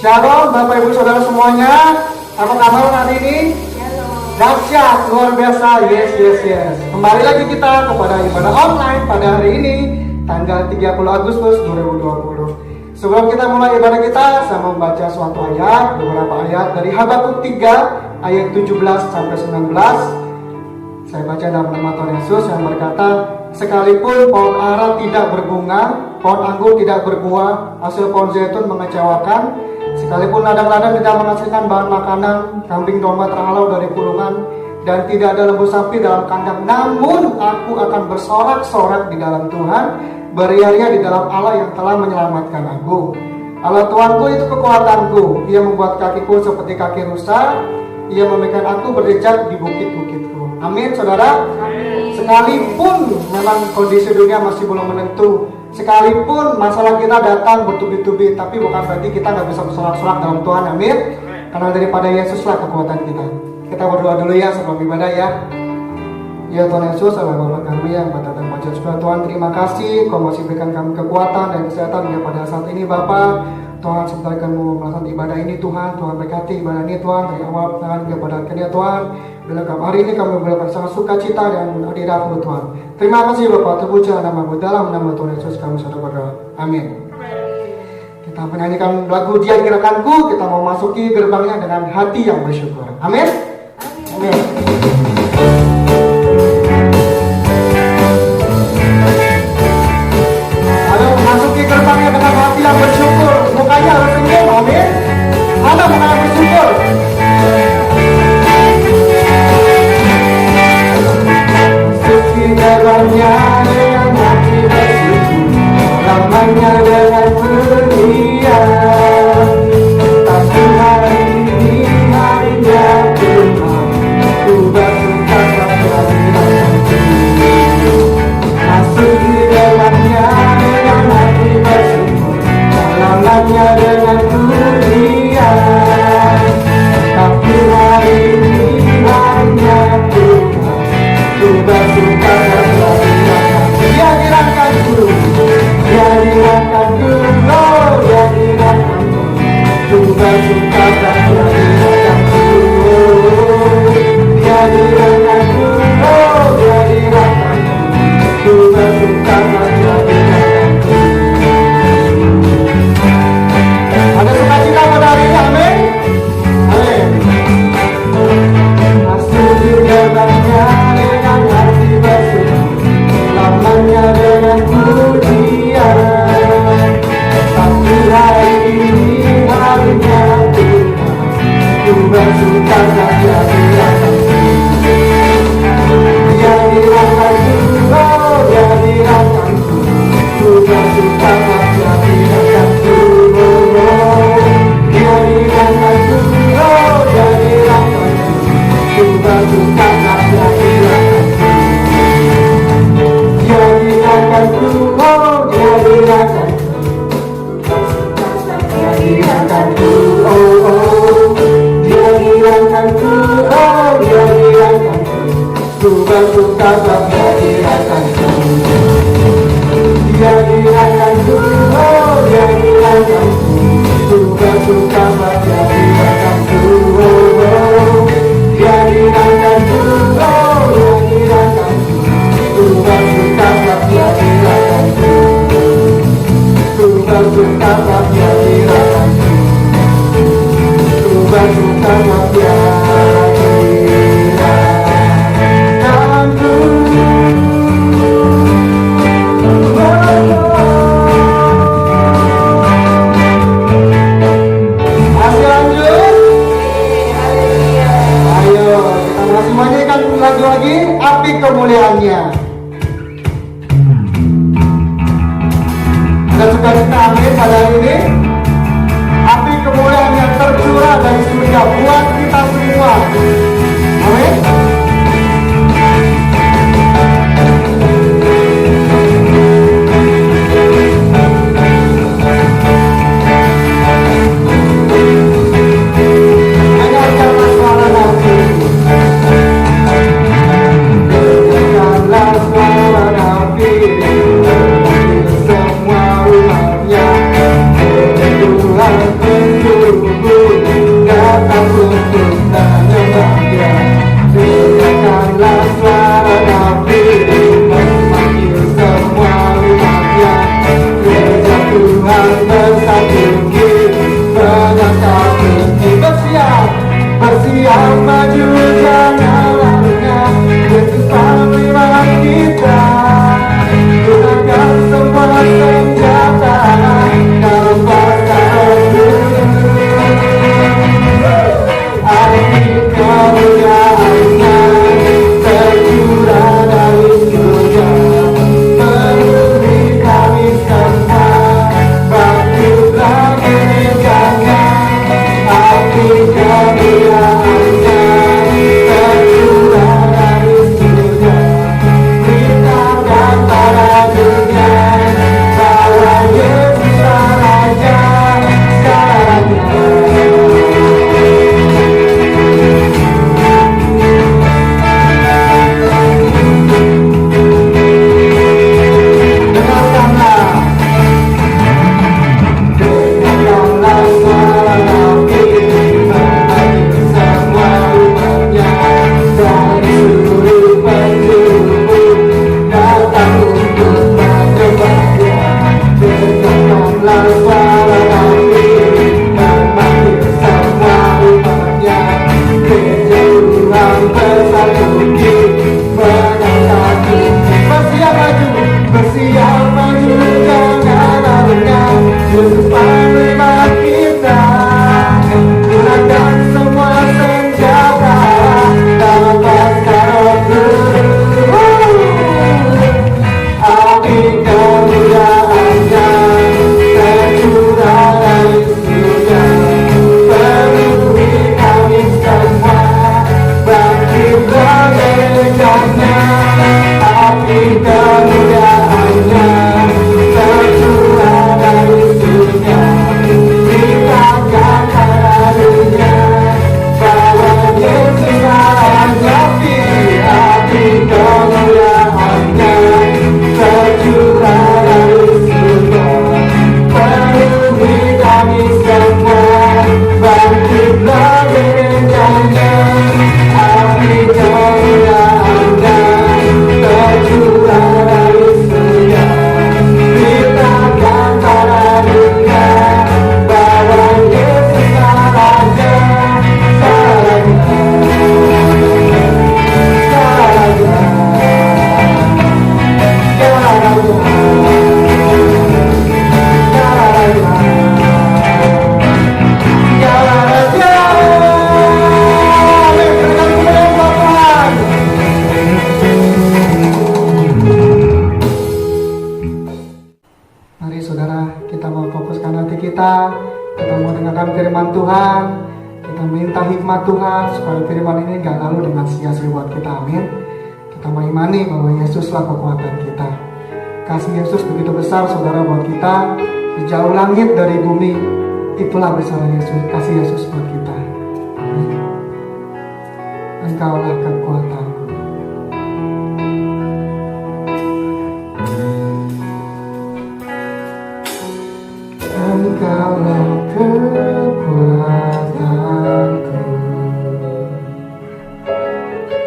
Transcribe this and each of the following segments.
Shalom Bapak Ibu Saudara semuanya. Apa kabar hari ini? Dahsyat, luar biasa. Yes. Kembali lagi kita kepada ibadah online pada hari ini tanggal 30 Agustus 2020. Sebelum kita mulai ibadah kita, saya mau membaca suatu ayat, beberapa ayat dari Habakuk 3 ayat 17 sampai 19. Saya baca dalam nama Tuhan Yesus yang berkata, sekalipun pohon ara tidak berbunga, pohon anggur tidak berbuah, hasil pohon zaitun mengecewakan, sekalipun ladang-ladang tidak menghasilkan bahan makanan, kambing domba terhalau dari kulungan, dan tidak ada lembu sapi dalam kandang, namun aku akan bersorak-sorak di dalam Tuhan, beria-ria di dalam Allah yang telah menyelamatkan aku. Allah Tuhanku itu kekuatanku, Ia membuat kakiku seperti kaki rusa, Ia memberikan aku berjejak di bukit-bukitku. Amin, saudara. Amin. Sekalipun memang kondisi dunia masih belum menentu, sekalipun masalah kita datang bertubi-tubi, tapi bukan berarti kita nggak bisa bersorak-sorak dalam Tuhan. Amin. Karena daripada Yesuslah kekuatan kita. Kita berdoa dulu ya sebelum ibadah ya. Ya Tuhan Yesus, Allah Bapa kami yang pada dan baca surga Tuhan, terima kasih Kau masih berikan kami kekuatan dan kesehatan ya pada saat ini Bapa. Tuhan, sebentar kami melaksanakan ibadah ini Tuhan, Tuhan berkati ibadah ini Tuhan, dari awal tangan kepada akhirnya Tuhan. Bila hari ini kami berikan sangat sukacita dan hadirat-Mu Tuhan. Terima kasih Bapa, terpuja nama-Mu, dalam nama Tuhan Yesus kami sudah berdoa. Amin. Kita menyanyikan lagu Dia Gerakanku, kita mau masuki gerbangnya dengan hati yang bersyukur. Amin. Amin. Ayo masuki gerbangnya dengan hati yang bersyukur. Mukanya harus senyum, amin. Mana muka yang bersyukur? Masuki gerbangnya dengan hati bersyukur, ramainya dengan berian. Tapi hari ini harinya Tuhan, ku bersuka cita masuki gerbangnya dengan hati bersyukur, ramainya dengan berian. Tapi hari ini harinya Tuhan, ku bersuka cita. Dia gerakanku, Dia gerakanku, oh Dia gerakanku, ku bersuka cita. Dia gerakanku, oh Dia gerakanku, ku bersuka cita. Ada sukacita pada hari ini, amin. Amin. Masuki gerbangnya dengan hati bersyukur, lamanya dengan pujian. Tapi hari ini harinya Tuhan, ku bersuka cita. Dia gerakanku, oh Dia gerakanku, ku bersuka cita. Dia gerakanku, oh Dia gerakanku, ku bersuka cita. Dia gerakanku, oh Dia gerakanku, Dia gerakanku, oh Dia gerakanku, oh Dia gerakanku, ku bersuka cita. Dia gerakanku, oh Dia gerakanku, ku bersuka cita. Dia gerakanku, oh Dia gerakanku, ku bersuka cita. Ku bersuka cita. Ku bersuka cita. Lagi api kemuliaannya. Dan sukacita amin pada hari ini. Api kemuliaannya tercurah dari surga buat kita semua. Amin. Semua umatnya, Tuhan bersiap maju janganlah lengah. Yesus panglima kita, gunakan semua senjata dalam pasang api kemuliaannya tercurah dari surga, memenuhi kami semua. Bangkitlah gerejanya, api kemuliaannya tercurah dari surga, beritakan pada dunia bahwa Yesus Raja segalanya. Yesus panglima kita, gunakan semua senjata dalam pasang api kemuliaannya tercurah dari surga, penuhi kami semua. Bangkitlah gerejanya, api kemuliaannya tercurah dari surga, beritakan pada dunia bahwa Yesus Raja. Api kemuliaannya tercurah dari surga, penuhi kami semua. Bangkitlah gerejanya, api kemuliaannya tercurah dari surga, beritakan pada dunia bahwa Yesus Raja segalanya. Mari saudara, kita mau fokuskan hati kita mau dengarkan firman Tuhan. Kita minta hikmat Tuhan supaya firman ini gak lalu dengan sia-sia buat kita, amin. Kita mengimani bahwa Yesuslah kekuatan kita. Kasih Yesus begitu besar saudara buat kita, sejauh langit dari bumi. Itulah besar Yesus, kasih Yesus buat kita, amin. Engkaulah kekuatanku. Engkaulah kekuatanku,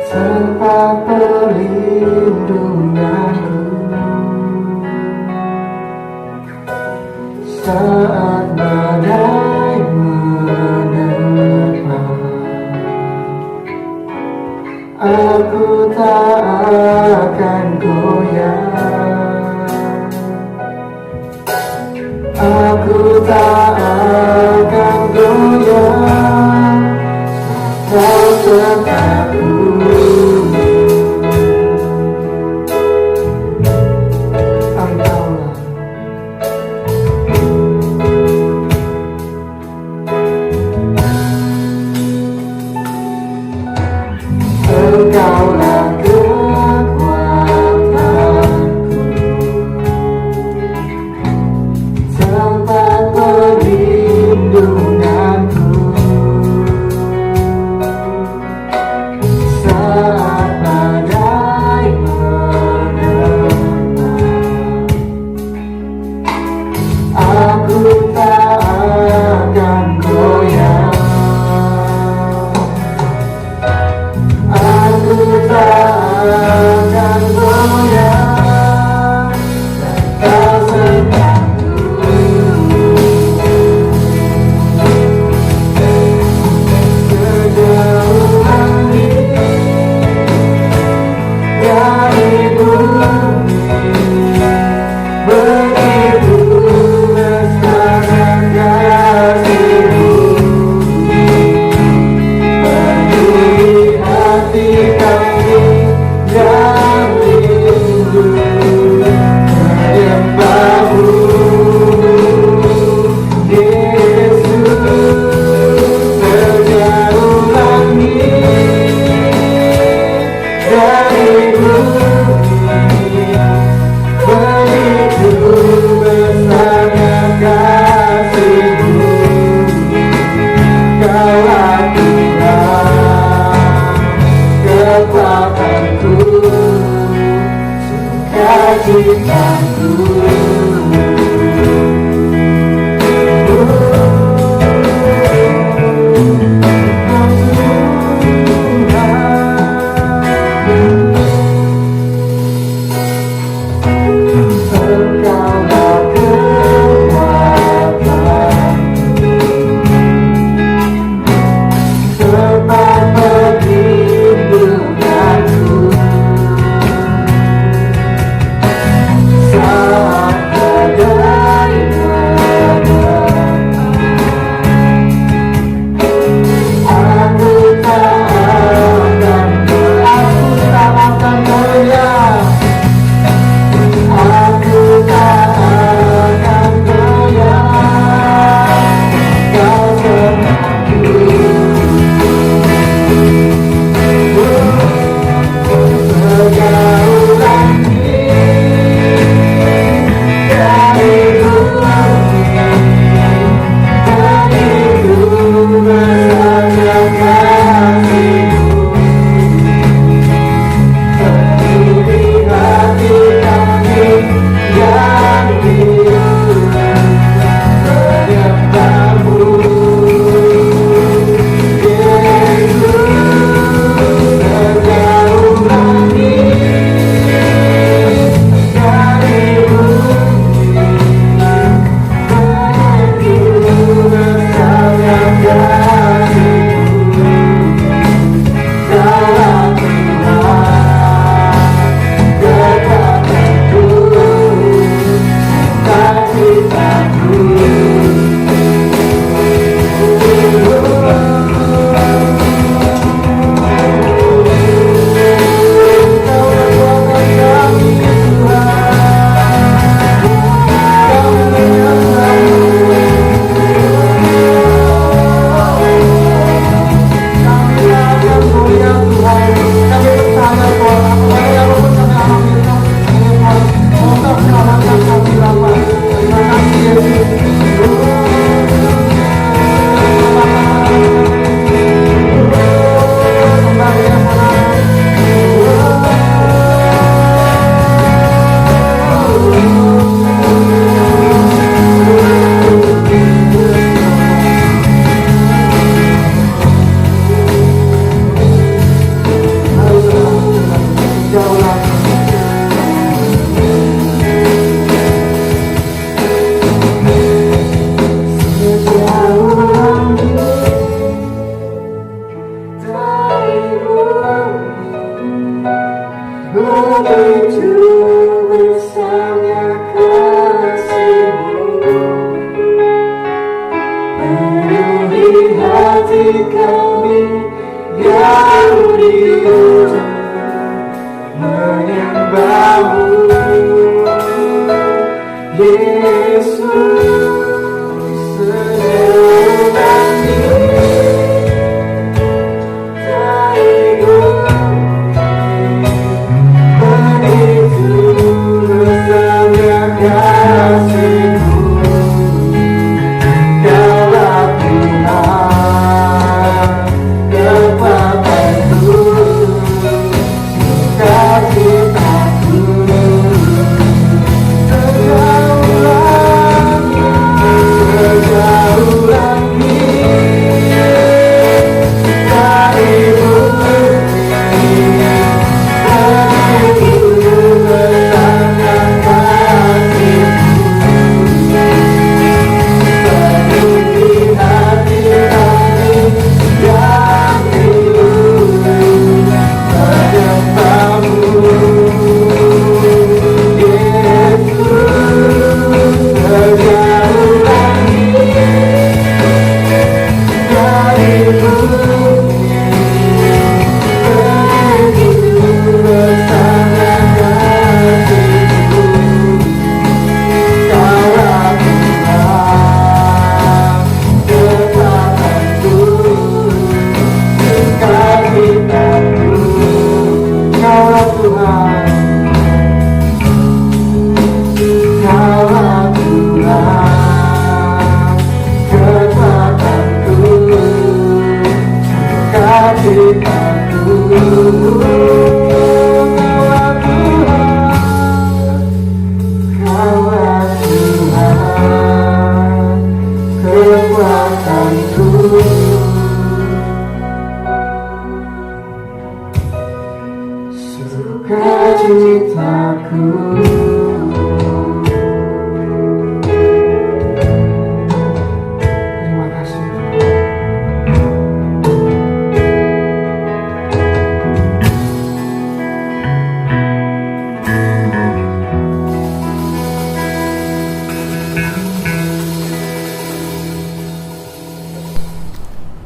tempat perlindunganku saat badai menerpa. Aku tak akan goyah, aku tak akan goyah, kau sertaku. Engkaulah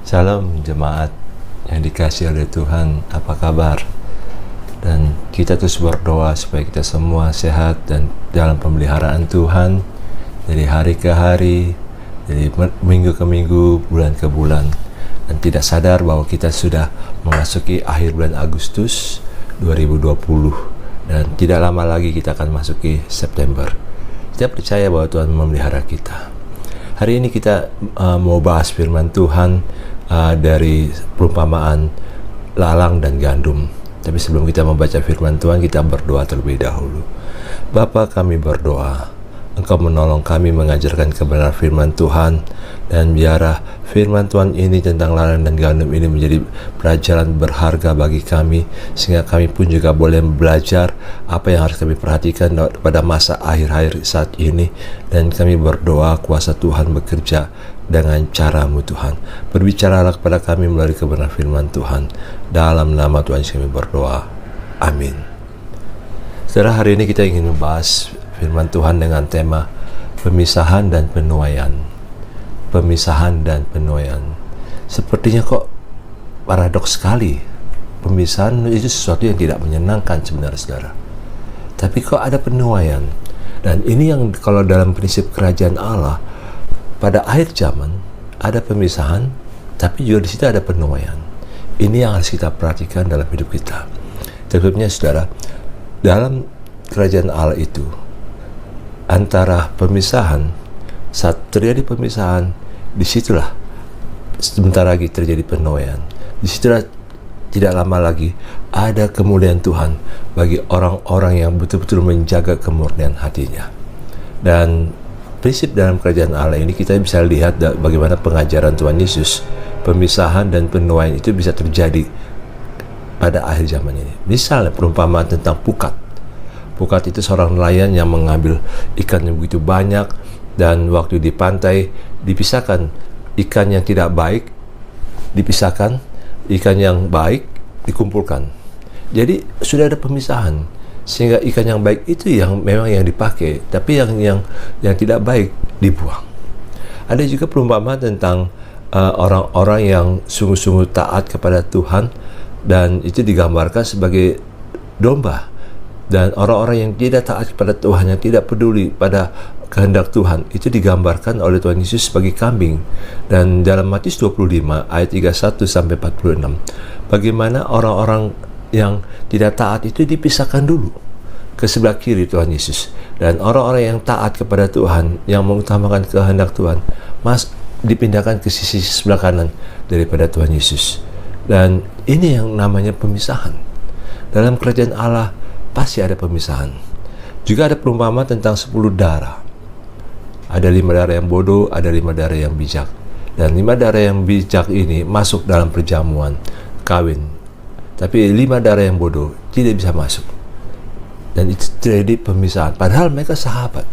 Salam jemaat yang dikasihi oleh Tuhan, apa kabar? Dan kita terus berdoa supaya kita semua sehat dan dalam pemeliharaan Tuhan dari hari ke hari, dari minggu ke minggu, bulan ke bulan. Dan tidak sadar bahwa kita sudah memasuki akhir bulan Agustus 2020 dan tidak lama lagi kita akan masuki September. Kita percaya bahwa Tuhan memelihara kita. Hari ini kita mau bahas firman Tuhan dari perumpamaan lalang dan gandum. Tapi sebelum kita membaca firman Tuhan, kita berdoa terlebih dahulu. Bapa, kami berdoa, Engkau menolong kami mengajarkan kebenaran firman Tuhan, dan biarlah firman Tuhan ini tentang lalang dan gandum ini menjadi pelajaran berharga bagi kami, sehingga kami pun juga boleh belajar apa yang harus kami perhatikan pada masa akhir-akhir saat ini. Dan kami berdoa kuasa Tuhan bekerja dengan cara-Mu Tuhan. Berbicaralah kepada kami melalui kebenaran firman Tuhan. Dalam nama Tuhan kami berdoa. Amin. Saudara, hari ini kita ingin membahas firman Tuhan dengan tema pemisahan dan penuaian. Pemisahan dan penuaian. Sepertinya kok paradoks sekali. Pemisahan itu sesuatu yang tidak menyenangkan sebenarnya, saudara. Tapi kok ada penuaian. Dan ini yang kalau dalam prinsip kerajaan Allah, pada akhir zaman ada pemisahan, tapi juga di situ ada penuaian. Ini yang harus kita perhatikan dalam hidup kita. Sebabnya, saudara, dalam kerajaan Allah itu antara pemisahan, saat terjadi pemisahan, disitulah sebentar lagi terjadi penuaian. Disitulah tidak lama lagi ada kemuliaan Tuhan bagi orang-orang yang betul-betul menjaga kemurnian hatinya. Dan prinsip dalam kerajaan Allah ini kita bisa lihat bagaimana pengajaran Tuhan Yesus, pemisahan dan penuaian itu bisa terjadi pada akhir zaman ini. Misalnya perumpamaan tentang pukat. Pukat itu seorang nelayan yang mengambil ikan yang begitu banyak, dan waktu di pantai dipisahkan ikan yang tidak baik, dipisahkan ikan yang baik dikumpulkan. Jadi sudah ada pemisahan, sehingga ikan yang baik itu yang memang yang dipakai, tapi yang tidak baik dibuang. Ada juga perumpamaan tentang orang-orang yang sungguh-sungguh taat kepada Tuhan, dan itu digambarkan sebagai domba. Dan orang-orang yang tidak taat kepada Tuhan, yang tidak peduli pada kehendak Tuhan, itu digambarkan oleh Tuhan Yesus sebagai kambing. Dan dalam Matius 25 ayat 31 sampai 46, bagaimana orang-orang yang tidak taat itu dipisahkan dulu ke sebelah kiri Tuhan Yesus, dan orang-orang yang taat kepada Tuhan, yang mengutamakan kehendak Tuhan, dipindahkan ke sisi sebelah kanan daripada Tuhan Yesus. Dan ini yang namanya pemisahan. Dalam kerajaan Allah pasti ada pemisahan. Juga ada perumpamaan tentang 10 darah. Ada 5 darah yang bodoh, ada 5 darah yang bijak. Dan 5 darah yang bijak ini masuk dalam perjamuan kawin. Tapi 5 darah yang bodoh tidak bisa masuk. Dan itu terjadi pemisahan. Padahal mereka sahabat.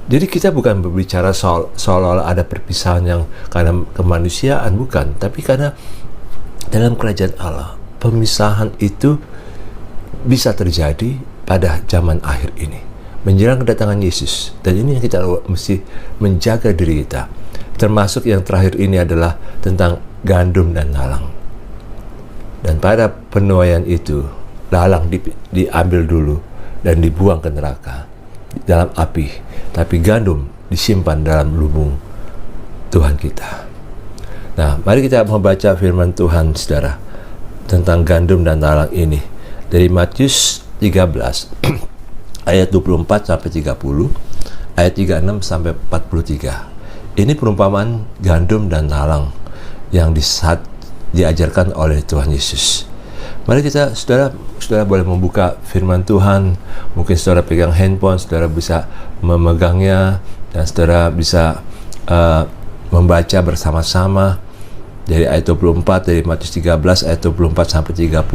Jadi kita bukan berbicara seolah-olah ada perpisahan yang karena kemanusiaan, bukan. Tapi karena dalam kerajaan Allah, pemisahan itu bisa terjadi pada zaman akhir ini, menjelang kedatangan Yesus. Dan ini yang kita mesti menjaga diri kita. Termasuk yang terakhir ini adalah tentang gandum dan lalang. Dan pada penuaian itu, lalang diambil dulu dan dibuang ke neraka dalam api, tapi gandum disimpan dalam lubung Tuhan kita. Nah, mari kita membaca firman Tuhan, saudara, tentang gandum dan lalang ini dari Matius 13 ayat 24 sampai 30, ayat 36 sampai 43. Ini perumpamaan gandum dan lalang yang diajarkan oleh Tuhan Yesus. Mari kita, saudara boleh membuka firman Tuhan. Mungkin saudara pegang handphone, saudara bisa memegangnya, dan saudara bisa membaca bersama-sama dari ayat 24, dari Matius 13 ayat 24 sampai 30.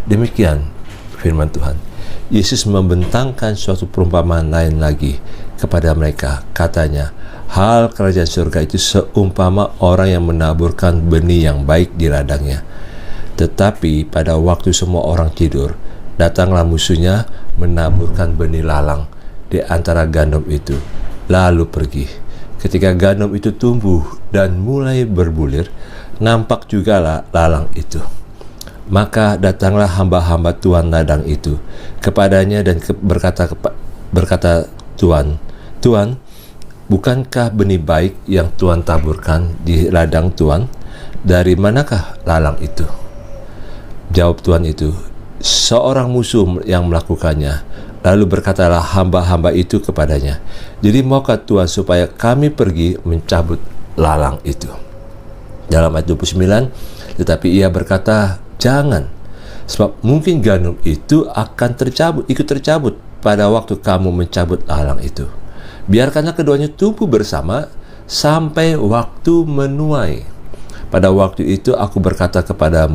Demikian firman Tuhan. Yesus membentangkan suatu perumpamaan lain lagi kepada mereka. Katanya, hal kerajaan surga itu seumpama orang yang menaburkan benih yang baik di ladangnya. Tetapi pada waktu semua orang tidur, datanglah musuhnya menaburkan benih lalang di antara gandum itu. lalu pergi. Ketika gandum itu tumbuh dan mulai berbulir, nampak jugalah lalang itu. Maka datanglah hamba-hamba tuan ladang itu kepadanya dan berkata, Tuan, bukankah benih baik yang Tuan taburkan di ladang Tuan? Dari manakah lalang itu? Jawab tuan itu, seorang musuh yang melakukannya. Lalu berkatalah hamba-hamba itu kepadanya, jadi maukah Tuhan supaya kami pergi mencabut lalang itu? Dalam ayat 29, tetapi ia berkata, jangan, sebab mungkin gandum itu akan ikut tercabut pada waktu kamu mencabut lalang itu. Biarkanlah keduanya tumbuh bersama sampai waktu menuai. Pada waktu itu aku berkata kepada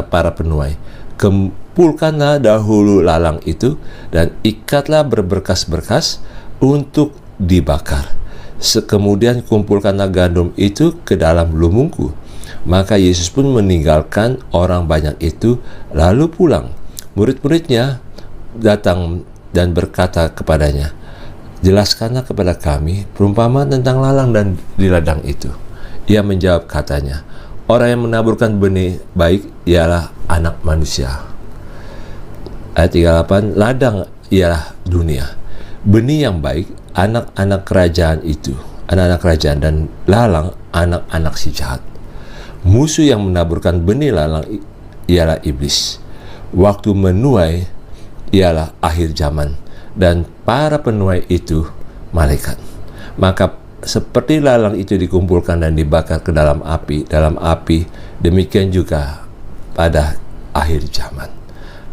para penuai, kumpulkanlah dahulu lalang itu dan ikatlah berberkas-berkas untuk dibakar. Kemudian kumpulkanlah gandum itu ke dalam lumungku. Maka Yesus pun meninggalkan orang banyak itu lalu pulang. Murid-muridnya datang dan berkata kepadanya, jelaskanlah kepada kami perumpamaan tentang lalang dan di ladang itu. Ia menjawab katanya, orang yang menaburkan benih baik ialah anak manusia. Ayat 38, ladang ialah dunia. Benih yang baik, anak-anak kerajaan itu, anak-anak kerajaan, dan lalang, anak-anak si jahat. Musuh yang menaburkan benih lalang ialah iblis. Waktu menuai ialah akhir zaman, dan para penuai itu malaikat. Maka seperti lalang itu dikumpulkan dan dibakar ke dalam api, demikian juga pada akhir zaman.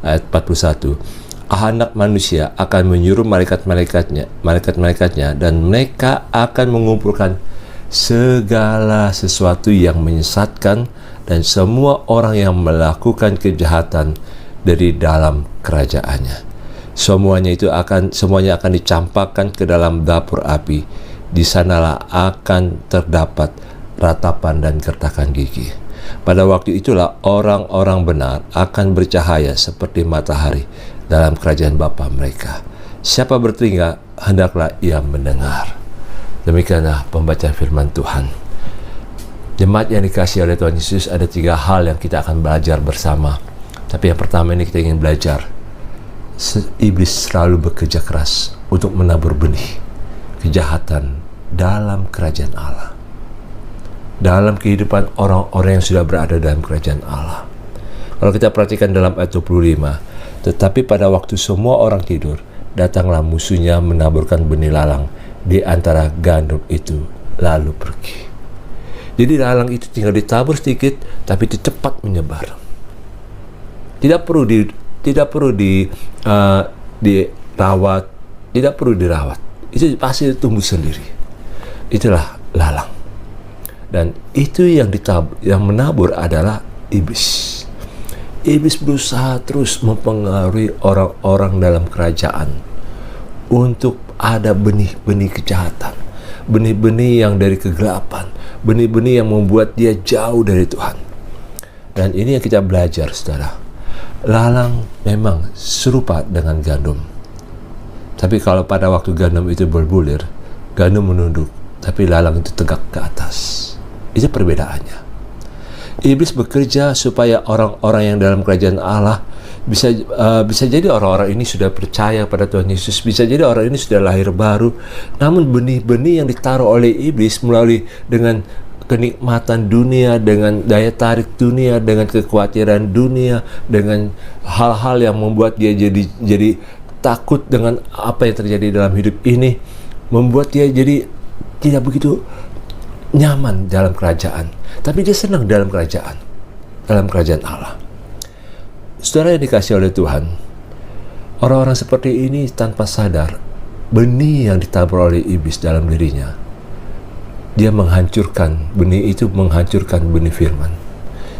Ayat 41, anak manusia akan menyuruh malaikat-malaikatnya dan mereka akan mengumpulkan segala sesuatu yang menyesatkan dan semua orang yang melakukan kejahatan dari dalam kerajaannya. Semuanya akan dicampakkan ke dalam dapur api. Di sanalah akan terdapat ratapan dan gertakan gigi. Pada waktu itulah orang-orang benar akan bercahaya seperti matahari dalam kerajaan Bapa mereka. Siapa bertelinga, hendaklah ia mendengar. Demikianlah pembacaan firman Tuhan. Jemaat yang dikasihi oleh Tuhan Yesus, ada 3 hal yang kita akan belajar bersama. Tapi yang pertama ini kita ingin belajar, iblis selalu bekerja keras untuk menabur benih kejahatan dalam kerajaan Allah, dalam kehidupan orang-orang yang sudah berada dalam kerajaan Allah. Kalau kita perhatikan dalam ayat 25, tetapi pada waktu semua orang tidur, datanglah musuhnya menaburkan benih lalang di antara gandum itu, lalu pergi. Jadi lalang itu tinggal ditabur sedikit, tapi itu cepat menyebar. Tidak perlu dirawat, tidak perlu dirawat. Itu pasti tumbuh sendiri. Itulah lalang. Dan itu yang menabur adalah iblis. Iblis berusaha terus mempengaruhi orang-orang dalam kerajaan untuk ada benih-benih kejahatan, benih-benih yang dari kegelapan, benih-benih yang membuat dia jauh dari Tuhan. Dan ini yang kita belajar, saudara. Lalang memang serupa dengan gandum. Tapi kalau pada waktu gandum itu berbulir, gandum menunduk, tapi lalang itu tegak ke atas. Itu perbedaannya. Iblis bekerja supaya orang-orang yang dalam kerajaan Allah bisa jadi orang-orang ini sudah percaya pada Tuhan Yesus, bisa jadi orang ini sudah lahir baru. Namun benih-benih yang ditaruh oleh iblis melalui dengan kenikmatan dunia, dengan daya tarik dunia, dengan kekhawatiran dunia, dengan hal-hal yang membuat dia jadi takut dengan apa yang terjadi dalam hidup ini, membuat dia jadi tidak begitu nyaman dalam kerajaan, tapi dia senang dalam kerajaan Allah. Saudara yang dikasihi oleh Tuhan, orang-orang seperti ini tanpa sadar benih yang ditabur oleh iblis dalam dirinya, dia menghancurkan benih itu, menghancurkan benih firman,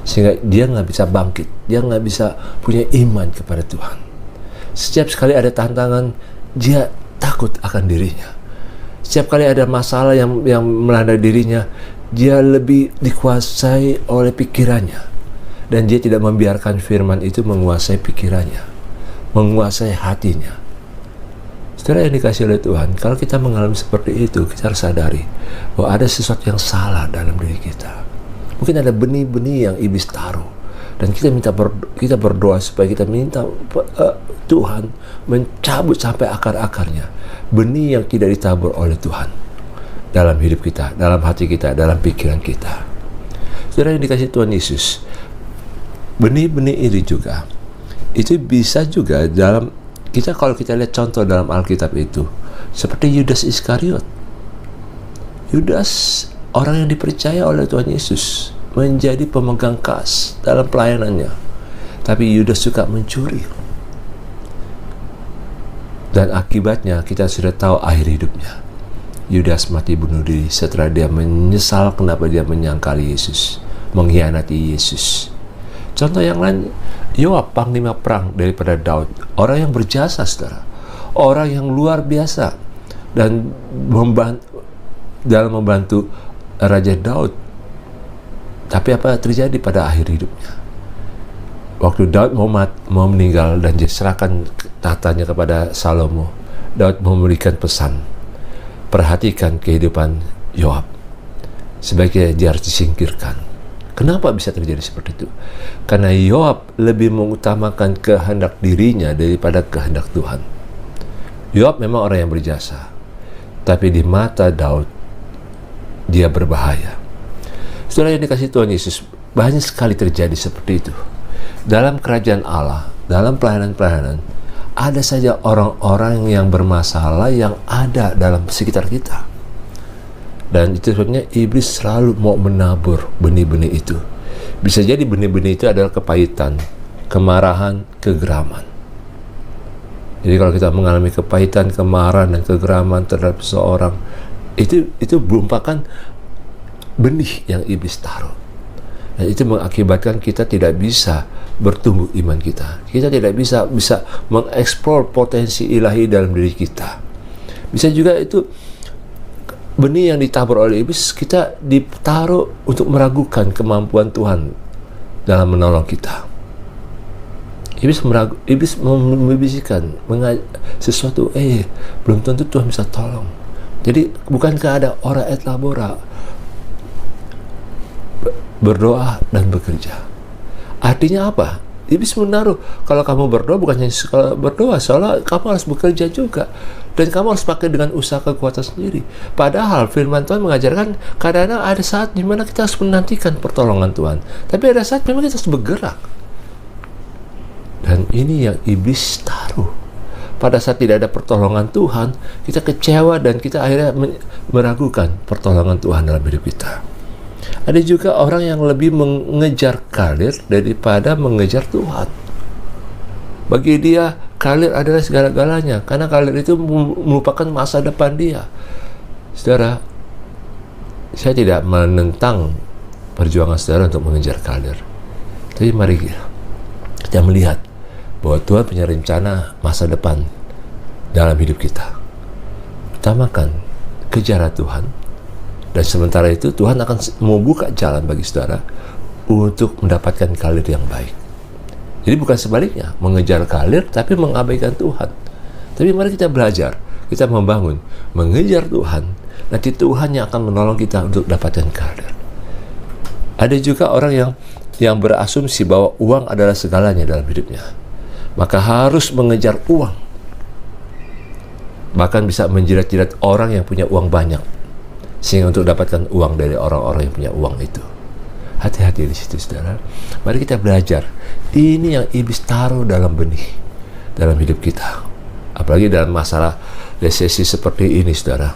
sehingga dia nggak bisa bangkit, dia nggak bisa punya iman kepada Tuhan. Setiap sekali ada tantangan, dia takut akan dirinya. Setiap kali ada masalah yang melanda dirinya, dia lebih dikuasai oleh pikirannya. Dan dia tidak membiarkan firman itu menguasai pikirannya, menguasai hatinya. Saudara yang dikasih oleh Tuhan, kalau kita mengalami seperti itu, kita harus sadari bahwa ada sesuatu yang salah dalam diri kita. Mungkin ada benih-benih yang iblis taruh, dan kita berdoa supaya kita minta Tuhan mencabut sampai akar-akarnya benih yang tidak ditabur oleh Tuhan dalam hidup kita, dalam hati kita, dalam pikiran kita. Saudara yang dikasih Tuhan Yesus, benih-benih ini juga itu bisa juga dalam kita, kalau kita lihat contoh dalam Alkitab itu seperti Yudas Iskariot. Yudas, orang yang dipercaya oleh Tuhan Yesus menjadi pemegang kas dalam pelayanannya, tapi Yudas suka mencuri, dan akibatnya kita sudah tahu akhir hidupnya. Yudas mati bunuh diri setelah dia menyesal kenapa dia menyangkali Yesus, mengkhianati Yesus. Contoh yang lain, Yoab, panglima perang daripada Daud, orang yang berjasa, saudara, orang yang luar biasa dan dalam membantu Raja Daud. Tapi apa terjadi pada akhir hidupnya? Waktu Daud mau meninggal dan diserahkan tahtanya kepada Salomo, Daud memberikan pesan, perhatikan kehidupan Yoab, sebaiknya dia harus disingkirkan. Kenapa bisa terjadi seperti itu? Karena Yoab lebih mengutamakan kehendak dirinya daripada kehendak Tuhan. Yoab memang orang yang berjasa, tapi di mata Daud dia berbahaya. Saudara yang dikasih Tuhan Yesus, banyak sekali terjadi seperti itu. Dalam kerajaan Allah, dalam pelayanan-pelayanan, ada saja orang-orang yang bermasalah yang ada dalam sekitar kita. Dan itu sebabnya iblis selalu mau menabur benih-benih itu. Bisa jadi benih-benih itu adalah kepahitan, kemarahan, kegeraman. Jadi kalau kita mengalami kepahitan, kemarahan, dan kegeraman terhadap seseorang, itu merupakan benih yang iblis taruh. Dan itu mengakibatkan kita tidak bisa bertumbuh iman kita. Kita tidak bisa mengeksplor potensi ilahi dalam diri kita. Bisa juga itu benih yang ditabur oleh iblis, kita ditaruh untuk meragukan kemampuan Tuhan dalam menolong kita. Iblis membisikkan sesuatu, belum tentu Tuhan bisa tolong. Jadi bukankah ada ora et labora, berdoa dan bekerja? Artinya apa? Iblis menaruh, kalau kamu berdoa bukan hanya berdoa, soalnya kamu harus bekerja juga, dan kamu harus pakai dengan usaha kekuatan sendiri. Padahal firman Tuhan mengajarkan kadang-kadang ada saat dimana kita harus menantikan pertolongan Tuhan, tapi ada saat memang kita harus bergerak. Dan ini yang iblis taruh. Pada saat tidak ada pertolongan Tuhan, kita kecewa dan kita akhirnya meragukan pertolongan Tuhan dalam hidup kita. Ada juga orang yang lebih mengejar karir daripada mengejar Tuhan. Bagi dia, karir adalah segala-galanya, karena karir itu merupakan masa depan dia. Saudara, saya tidak menentang perjuangan saudara untuk mengejar karir. Tapi mari kita melihat bahwa Tuhan punya rencana masa depan dalam hidup kita. Utamakan kejar Tuhan. Dan sementara itu Tuhan akan membuka jalan bagi saudara untuk mendapatkan karir yang baik. Jadi bukan sebaliknya, mengejar karir tapi mengabaikan Tuhan. Tapi mari kita belajar, kita membangun, mengejar Tuhan. Nanti Tuhan yang akan menolong kita untuk dapatkan karir. Ada juga orang yang berasumsi bahwa uang adalah segalanya dalam hidupnya, maka harus mengejar uang. Bahkan bisa menjilat-jilat orang yang punya uang banyak, sehingga untuk dapatkan uang dari orang-orang yang punya uang itu. Hati-hati di situ, saudara. Mari kita belajar. Ini yang iblis taruh dalam benih dalam hidup kita. Apalagi dalam masalah resesi seperti ini, saudara.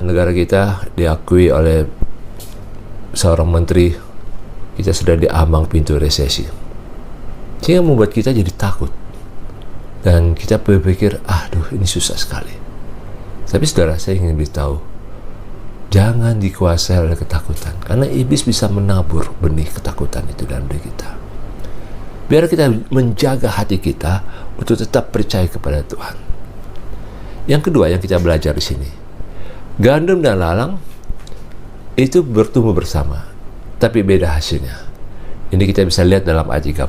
Negara kita diakui oleh seorang menteri, kita sudah di ambang pintu resesi. Sehingga membuat kita jadi takut. Dan kita berpikir, aduh ini susah sekali. Tapi saudara, saya ingin beritahu, jangan dikuasai oleh ketakutan, karena iblis bisa menabur benih ketakutan itu dalam diri kita. Biar kita menjaga hati kita untuk tetap percaya kepada Tuhan. Yang kedua yang kita belajar di sini, gandum dan lalang itu bertumbuh bersama, tapi beda hasilnya. Ini kita bisa lihat dalam ayat 30.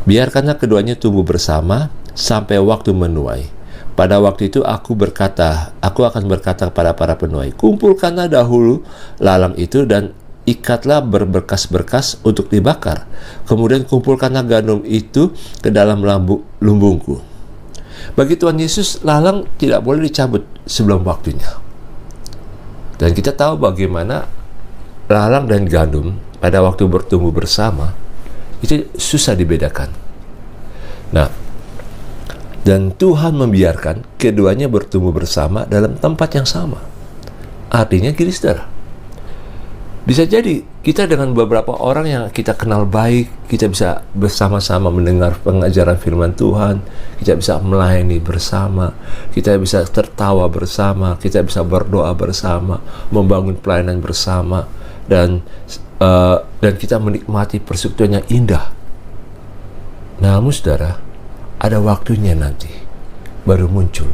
Biarkanlah keduanya tumbuh bersama sampai waktu menuai. Pada waktu itu aku akan berkata kepada para penuai, kumpulkanlah dahulu lalang itu dan ikatlah berberkas-berkas untuk dibakar. Kemudian kumpulkanlah gandum itu ke dalam lumbungku. Bagi Tuhan Yesus, lalang tidak boleh dicabut sebelum waktunya. Dan kita tahu bagaimana lalang dan gandum pada waktu bertumbuh bersama itu susah dibedakan. Nah, dan Tuhan membiarkan keduanya bertumbuh bersama dalam tempat yang sama. Artinya gini saudara, bisa jadi kita dengan beberapa orang yang kita kenal baik, kita bisa bersama-sama mendengar pengajaran firman Tuhan, kita bisa melayani bersama, kita bisa tertawa bersama, kita bisa berdoa bersama, membangun pelayanan bersama, dan kita menikmati persekutuan yang indah. Namun saudara, ada waktunya nanti baru muncul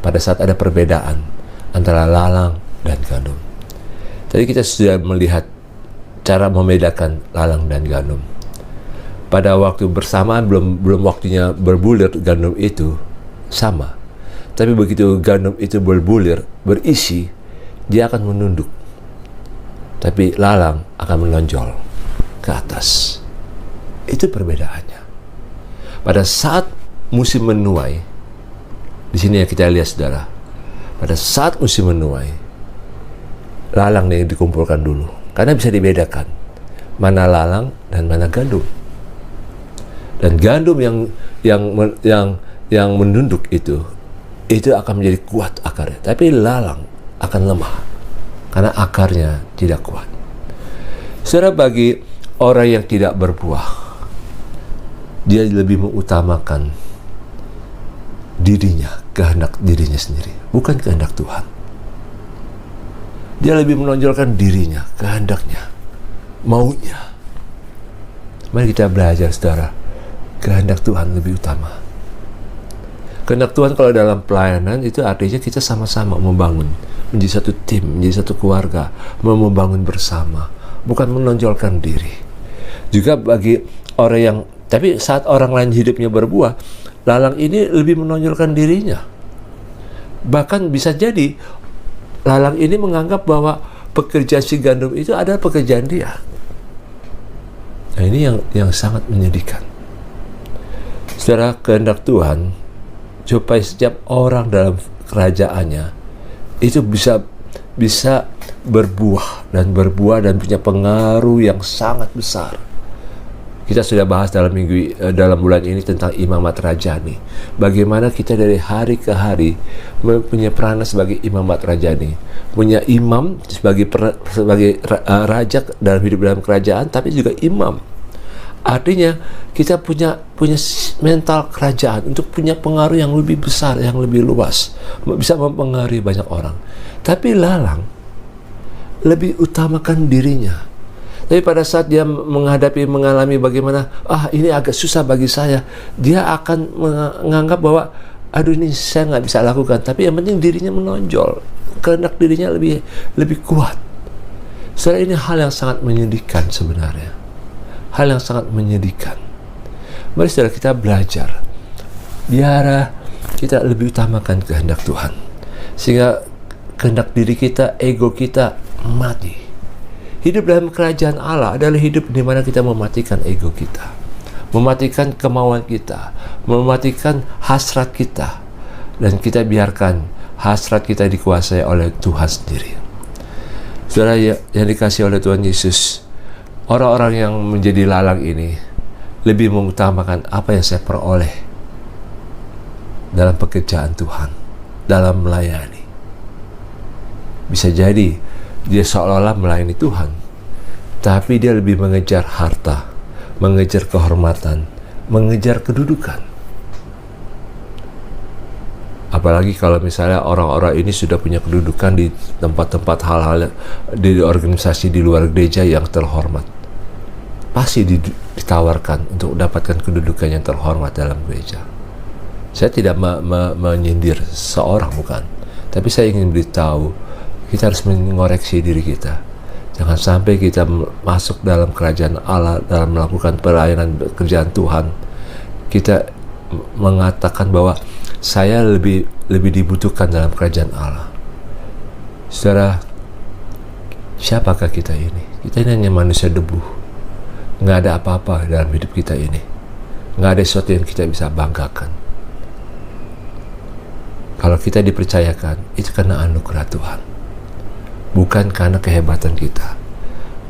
pada saat ada perbedaan antara lalang dan gandum. Tadi kita sudah melihat cara membedakan lalang dan gandum. Pada waktu bersamaan belum waktunya berbulir gandum itu sama. Tapi begitu gandum itu berbulir, berisi, dia akan menunduk. Tapi lalang akan menonjol ke atas. Itu perbedaannya. Pada saat musim menuai, di sini yang kita lihat saudara, pada saat musim menuai, lalang yang dikumpulkan dulu, karena bisa dibedakan mana lalang dan mana gandum. Dan gandum yang menunduk itu akan menjadi kuat akarnya, tapi lalang akan lemah karena akarnya tidak kuat. Saudara, bagi orang yang tidak berbuah, dia lebih mengutamakan dirinya, kehendak dirinya sendiri, bukan kehendak Tuhan. Dia lebih menonjolkan dirinya, kehendaknya, maunya. Mari kita belajar saudara, kehendak Tuhan lebih utama. Kehendak Tuhan kalau dalam pelayanan itu artinya kita sama-sama membangun, menjadi satu tim, menjadi satu keluarga, membangun bersama, bukan menonjolkan diri. Juga bagi orang yang, tapi saat orang lain hidupnya berbuah, lalang ini lebih menonjolkan dirinya. Bahkan bisa jadi lalang ini menganggap bahwa pekerjaan si gandum itu adalah pekerjaan dia. Nah, ini yang sangat menyedihkan. Secara kehendak Tuhan, supaya setiap orang dalam kerajaannya itu bisa berbuah dan punya pengaruh yang sangat besar. Kita sudah bahas dalam bulan ini tentang imamat rajani. Bagaimana kita dari hari ke hari punya peranan sebagai imamat rajani, punya imam sebagai raja dalam hidup dalam kerajaan, tapi juga imam. Artinya kita punya mental kerajaan untuk punya pengaruh yang lebih besar, yang lebih luas, bisa mempengaruhi banyak orang. Tapi lalang lebih utamakan dirinya. Tapi pada saat dia mengalami bagaimana, ini agak susah bagi saya, dia akan menganggap bahwa, aduh ini saya nggak bisa lakukan. Tapi yang penting dirinya menonjol, kehendak dirinya lebih kuat. Sebenarnya ini hal yang sangat menyedihkan sebenarnya. Hal yang sangat menyedihkan. Mari saudara kita belajar, biar kita lebih utamakan kehendak Tuhan. Sehingga kehendak diri kita, ego kita mati. Hidup dalam kerajaan Allah adalah hidup di mana kita mematikan ego kita, mematikan kemauan kita, mematikan hasrat kita, dan kita biarkan hasrat kita dikuasai oleh Tuhan sendiri. Saudara yang dikasihi oleh Tuhan Yesus, orang-orang yang menjadi lalang ini lebih mengutamakan apa yang saya peroleh dalam pekerjaan Tuhan, dalam melayani. Bisa jadi dia seolah-olah melayani Tuhan, tapi dia lebih mengejar harta, mengejar kehormatan, mengejar kedudukan. Apalagi kalau misalnya orang-orang ini sudah punya kedudukan di tempat-tempat hal-hal di organisasi di luar gereja yang terhormat, pasti ditawarkan untuk mendapatkan kedudukan yang terhormat dalam gereja. Saya tidak menyindir seorang, bukan, tapi saya ingin beritahu, kita harus mengoreksi diri kita. Jangan sampai kita masuk dalam kerajaan Allah, dalam melakukan pelayanan pekerjaan Tuhan, kita mengatakan bahwa saya lebih dibutuhkan dalam kerajaan Allah. Saudara, siapakah kita ini? Kita ini hanya manusia debu. Nggak ada apa-apa dalam hidup kita ini. Nggak ada sesuatu yang kita bisa banggakan. Kalau kita dipercayakan, itu karena anugerah Tuhan. Bukan karena kehebatan kita.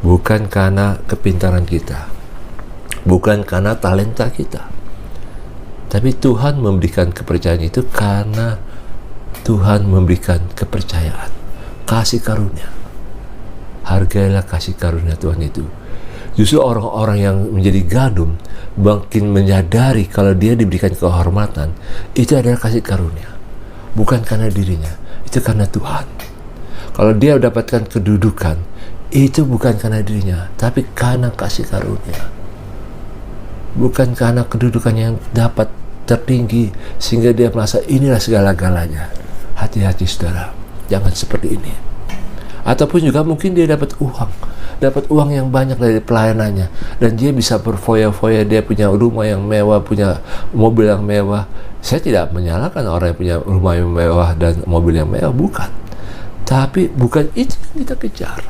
Bukan karena kepintaran kita. Bukan karena talenta kita. Tapi Tuhan memberikan kepercayaan itu karena Tuhan memberikan kepercayaan. Kasih karunia. Hargailah kasih karunia Tuhan itu. Justru orang-orang yang menjadi gandum makin menyadari kalau dia diberikan kehormatan, itu adalah kasih karunia. Bukan karena dirinya, itu karena Tuhan. Kalau dia mendapatkan kedudukan, itu bukan karena dirinya, tapi karena kasih karunia. Bukan karena kedudukan yang dapat tertinggi sehingga dia merasa inilah segala-galanya. Hati-hati saudara, jangan seperti ini. Ataupun juga mungkin dia dapat uang yang banyak dari pelayanannya, dan dia bisa berfoya-foya, dia punya rumah yang mewah, punya mobil yang mewah. Saya tidak menyalahkan orang yang punya rumah yang mewah dan mobil yang mewah, bukan. Tapi bukan itu yang kita kejar.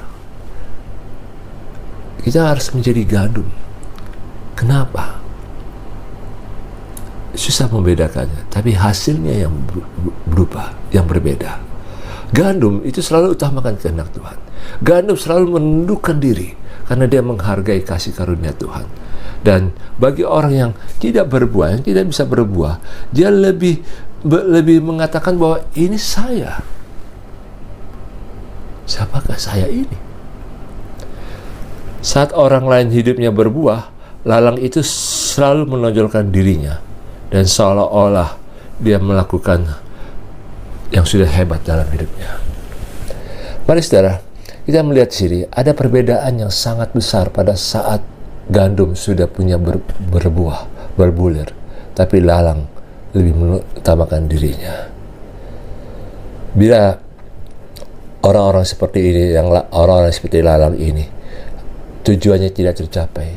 Kita harus menjadi gandum. Kenapa? Susah membedakannya, tapi hasilnya yang berubah, yang berbeda. Gandum itu selalu utamakan kehendak Tuhan. Gandum selalu menundukkan diri karena dia menghargai kasih karunia Tuhan. Dan bagi orang yang tidak berbuah, yang tidak bisa berbuah, dia lebih mengatakan bahwa ini saya. Siapakah saya ini? Saat orang lain hidupnya berbuah, lalang itu selalu menonjolkan dirinya dan seolah-olah dia melakukan yang sudah hebat dalam hidupnya. Mari saudara, kita melihat di sini ada perbedaan yang sangat besar pada saat gandum sudah punya berbuah, berbulir, tapi lalang lebih mengutamakan dirinya. Bila orang-orang seperti ini, orang-orang seperti lalang ini, tujuannya tidak tercapai,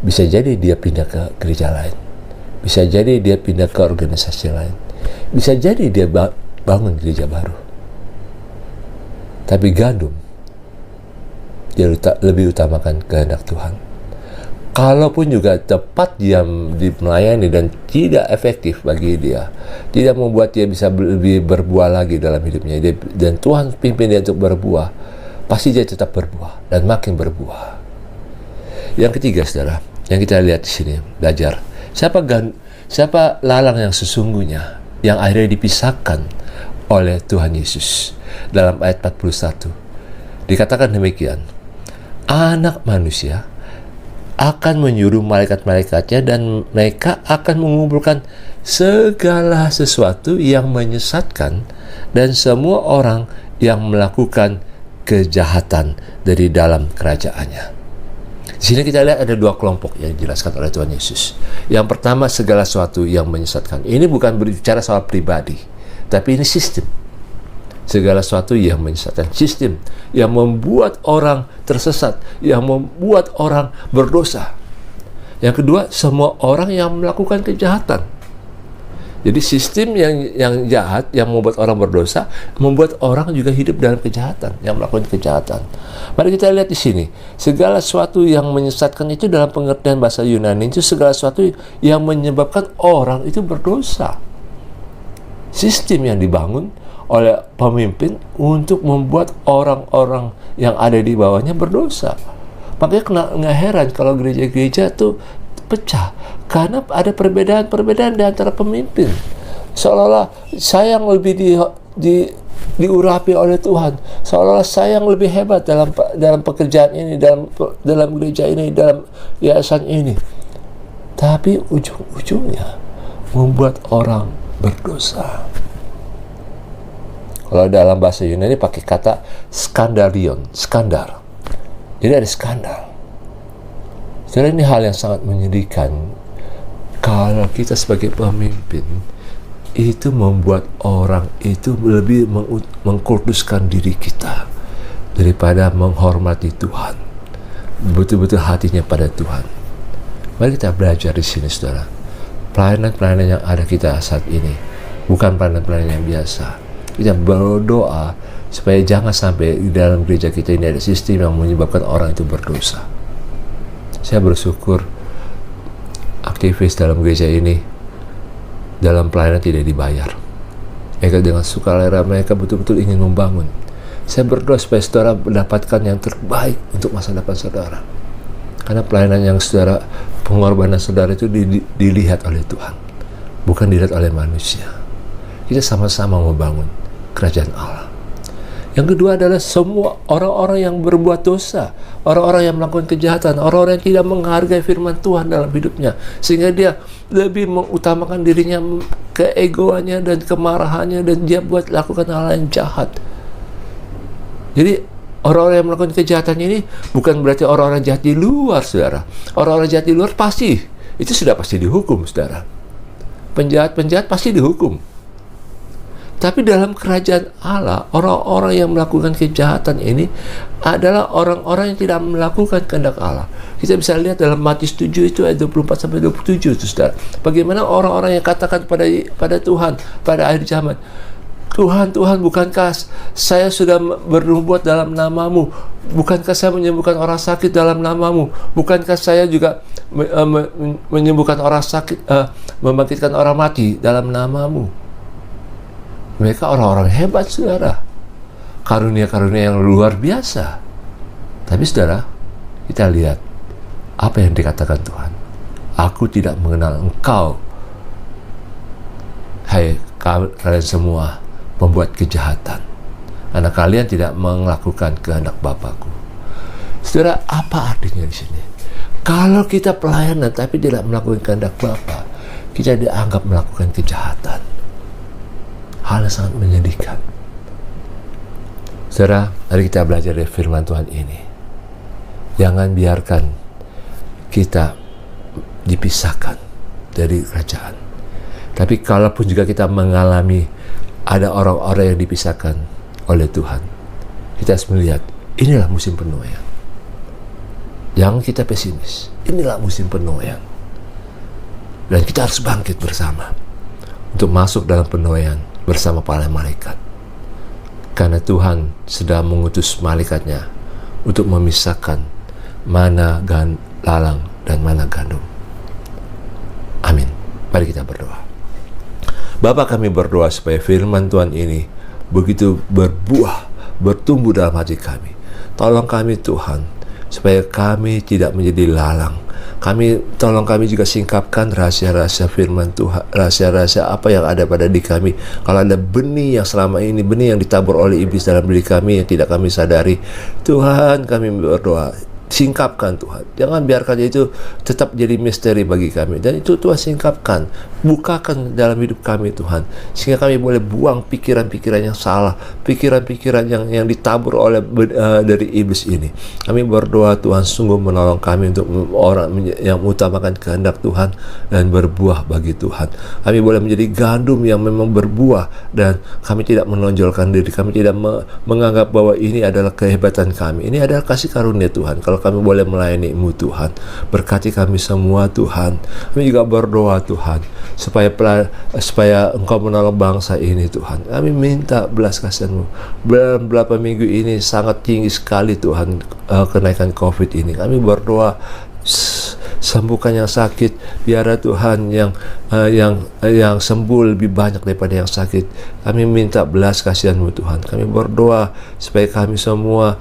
bisa jadi dia pindah ke gereja lain, bisa jadi dia pindah ke organisasi lain, bisa jadi dia bangun gereja baru. Tapi gandum, dia lebih utamakan kehendak Tuhan. Kalaupun juga tepat dia melayani dan tidak efektif bagi dia, tidak membuat dia bisa lebih berbuah lagi dalam hidupnya, dan Tuhan pimpin dia untuk berbuah, pasti dia tetap berbuah dan makin berbuah. Yang ketiga saudara, yang kita lihat di sini, belajar siapa lalang yang sesungguhnya, yang akhirnya dipisahkan oleh Tuhan Yesus. Dalam ayat 41 dikatakan demikian, anak manusia akan menyuruh malaikat-malaikatnya dan mereka akan mengumpulkan segala sesuatu yang menyesatkan dan semua orang yang melakukan kejahatan dari dalam kerajaannya. Di sini kita lihat ada dua kelompok yang dijelaskan oleh Tuhan Yesus. Yang pertama, segala sesuatu yang menyesatkan. Ini bukan berbicara soal pribadi, tapi ini sistem. Segala sesuatu yang menyesatkan, sistem yang membuat orang tersesat, yang membuat orang berdosa. Yang kedua, semua orang yang melakukan kejahatan. Jadi sistem yang jahat, yang membuat orang berdosa, membuat orang juga hidup dalam kejahatan, yang melakukan kejahatan. Mari kita lihat di sini, segala sesuatu yang menyesatkan itu dalam pengertian bahasa Yunani itu segala sesuatu yang menyebabkan orang itu berdosa. Sistem yang dibangun oleh pemimpin untuk membuat orang-orang yang ada di bawahnya berdosa. Makanya nggak heran kalau gereja-gereja tuh pecah karena ada perbedaan-perbedaan di antara pemimpin. Seolah-olah saya yang lebih diurapi oleh Tuhan, seolah-olah saya yang lebih hebat dalam pekerjaan ini, dalam gereja ini, dalam yayasan ini. Tapi ujung-ujungnya membuat orang berdosa. Kalau dalam bahasa Yunani pakai kata skandalion, skandal. Jadi ada skandal. Jadi ini hal yang sangat menyedihkan. Kalau kita sebagai pemimpin itu membuat orang itu lebih mengkuduskan diri kita daripada menghormati Tuhan. Betul-betul hatinya pada Tuhan. Mari kita belajar di sini, saudara. pelayanan-pelayanan yang ada kita saat ini bukan pelayanan-pelayanan yang biasa. Kita berdoa supaya jangan sampai di dalam gereja kita ini ada sistem yang menyebabkan orang itu berdosa. Saya bersyukur aktivis dalam gereja ini dalam pelayanan tidak dibayar. Mereka dengan sukarela mereka betul-betul ingin membangun. Saya berdoa supaya saudara mendapatkan yang terbaik untuk masa depan saudara. Karena pelayanan yang saudara, pengorbanan saudara itu dilihat oleh Tuhan, bukan dilihat oleh manusia. Kita sama-sama membangun kerajaan Allah. Yang kedua adalah semua orang-orang yang berbuat dosa, orang-orang yang melakukan kejahatan, orang-orang yang tidak menghargai firman Tuhan dalam hidupnya, sehingga dia lebih mengutamakan dirinya, keegoannya dan kemarahannya, dan dia buat lakukan hal yang jahat. Jadi orang-orang yang melakukan kejahatan ini bukan berarti orang-orang jahat di luar, saudara. Orang-orang jahat di luar itu sudah pasti dihukum, saudara. Penjahat-penjahat pasti dihukum. Tapi dalam kerajaan Allah, orang-orang yang melakukan kejahatan ini adalah orang-orang yang tidak melakukan kehendak Allah. Kita bisa lihat dalam Matius 7 itu ayat 24-27 itu, saudara. Bagaimana orang-orang yang katakan pada Tuhan pada akhir zaman, Tuhan, Tuhan, bukankah saya sudah bernubuat dalam namamu? Bukankah saya menyembuhkan orang sakit dalam namamu? Bukankah saya juga menyembuhkan orang sakit, membangkitkan orang mati dalam namamu? Mereka orang-orang hebat, saudara. Karunia-karunia yang luar biasa. Tapi saudara, kita lihat apa yang dikatakan Tuhan. Aku tidak mengenal engkau, hai kalian semua pembuat kejahatan, karena kalian tidak melakukan kehendak Bapakku. Saudara, apa artinya di sini? Kalau kita pelayanan tapi tidak melakukan kehendak Bapa, kita dianggap melakukan kejahatan. Hal yang sangat menyedihkan. Saudara, mari kita belajar dari firman Tuhan ini. Jangan biarkan kita dipisahkan dari kerajaan. Tapi kalaupun juga kita mengalami ada orang-orang yang dipisahkan oleh Tuhan, kita harus melihat inilah musim penuaian. Jangan kita pesimis. Inilah musim penuaian. Dan kita harus bangkit bersama untuk masuk dalam penuaian bersama para malaikat. Karena Tuhan sedang mengutus malaikatnya untuk memisahkan mana lalang dan mana gandum. Amin. Mari kita berdoa. Bapa, kami berdoa supaya firman Tuhan ini begitu berbuah, bertumbuh dalam hati kami. Tolong kami Tuhan, supaya kami tidak menjadi lalang. Tolong kami juga singkapkan rahasia-rahasia firman Tuhan, rahasia-rahasia apa yang ada pada diri kami. Kalau ada benih yang selama ini, benih yang ditabur oleh iblis dalam diri kami yang tidak kami sadari, Tuhan, kami berdoa, singkapkan Tuhan. Jangan biarkan itu tetap jadi misteri bagi kami. Dan itu Tuhan singkapkan, bukakan dalam hidup kami Tuhan, sehingga kami boleh buang pikiran-pikiran yang salah, pikiran-pikiran yang ditabur oleh dari iblis ini. Kami berdoa Tuhan sungguh menolong kami untuk orang yang mengutamakan kehendak Tuhan dan berbuah bagi Tuhan. Kami boleh menjadi gandum yang memang berbuah, dan kami tidak menonjolkan diri, kami tidak menganggap bahwa ini adalah kehebatan kami. Ini adalah kasih karunia Tuhan. Kalau kami boleh melayani-Mu Tuhan, berkati kami semua Tuhan. Kami juga berdoa Tuhan supaya Engkau menolong bangsa ini Tuhan. Kami minta belas kasihan-Mu. Beberapa minggu ini sangat tinggi sekali Tuhan kenaikan COVID ini. Kami berdoa sembuhkan yang sakit, biarlah Tuhan yang sembuh lebih banyak daripada yang sakit. Kami minta belas kasihan-Mu Tuhan. Kami berdoa supaya kami semua,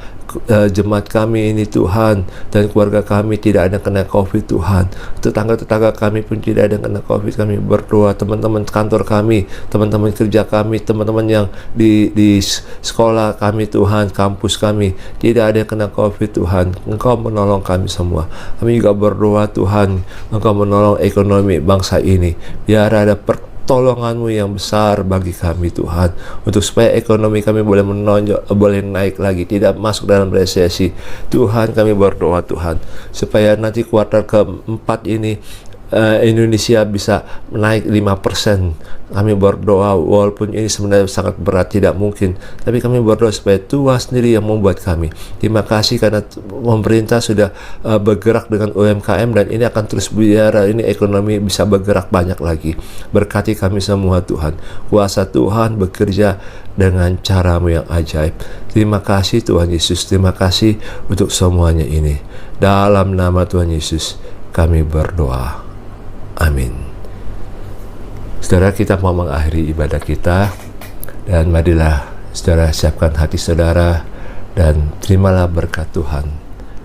jemaat kami ini Tuhan, dan keluarga kami tidak ada kena COVID Tuhan. Tetangga-tetangga kami pun tidak ada kena COVID. Kami berdoa teman-teman kantor kami, teman-teman kerja kami, teman-teman yang di sekolah kami Tuhan, kampus kami, tidak ada yang kena COVID Tuhan. Engkau menolong kami semua. Kami juga berdoa Tuhan, Engkau menolong ekonomi bangsa ini. Biar ada pertolongan-Mu yang besar bagi kami Tuhan, untuk supaya ekonomi kami boleh menonjol, boleh naik lagi, tidak masuk dalam resesi. Tuhan, kami berdoa Tuhan supaya nanti kuartal keempat ini Indonesia bisa naik 5%. Kami berdoa walaupun ini sebenarnya sangat berat, tidak mungkin, tapi kami berdoa supaya Tuhan sendiri yang membuat kami. Terima kasih karena pemerintah sudah bergerak dengan UMKM dan ini akan terus biara, ini ekonomi bisa bergerak banyak lagi. Berkati kami semua Tuhan. Kuasa Tuhan bekerja dengan cara-Mu yang ajaib. Terima kasih Tuhan Yesus, terima kasih untuk semuanya ini. Dalam nama Tuhan Yesus kami berdoa. Amin. Saudara, kita mau mengakhiri ibadah kita, dan marilah saudara siapkan hati saudara dan terimalah berkat Tuhan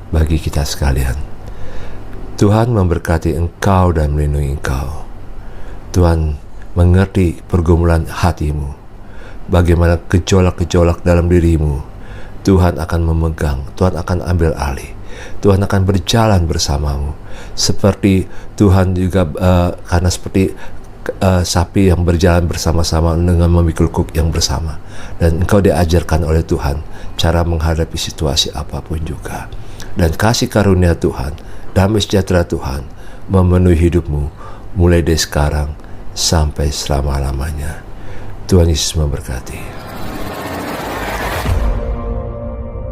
bagi kita sekalian. Tuhan memberkati engkau dan melindungi engkau. Tuhan mengerti pergumulan hatimu, bagaimana gejolak-gejolak dalam dirimu. Tuhan akan memegang, Tuhan akan ambil alih, Tuhan akan berjalan bersamamu. Seperti Tuhan juga karena seperti sapi yang berjalan bersama-sama dengan memikul kuk yang bersama, dan engkau diajarkan oleh Tuhan cara menghadapi situasi apapun juga. Dan kasih karunia Tuhan, damai sejahtera Tuhan memenuhi hidupmu mulai dari sekarang sampai selama-lamanya. Tuhan Yesus memberkati.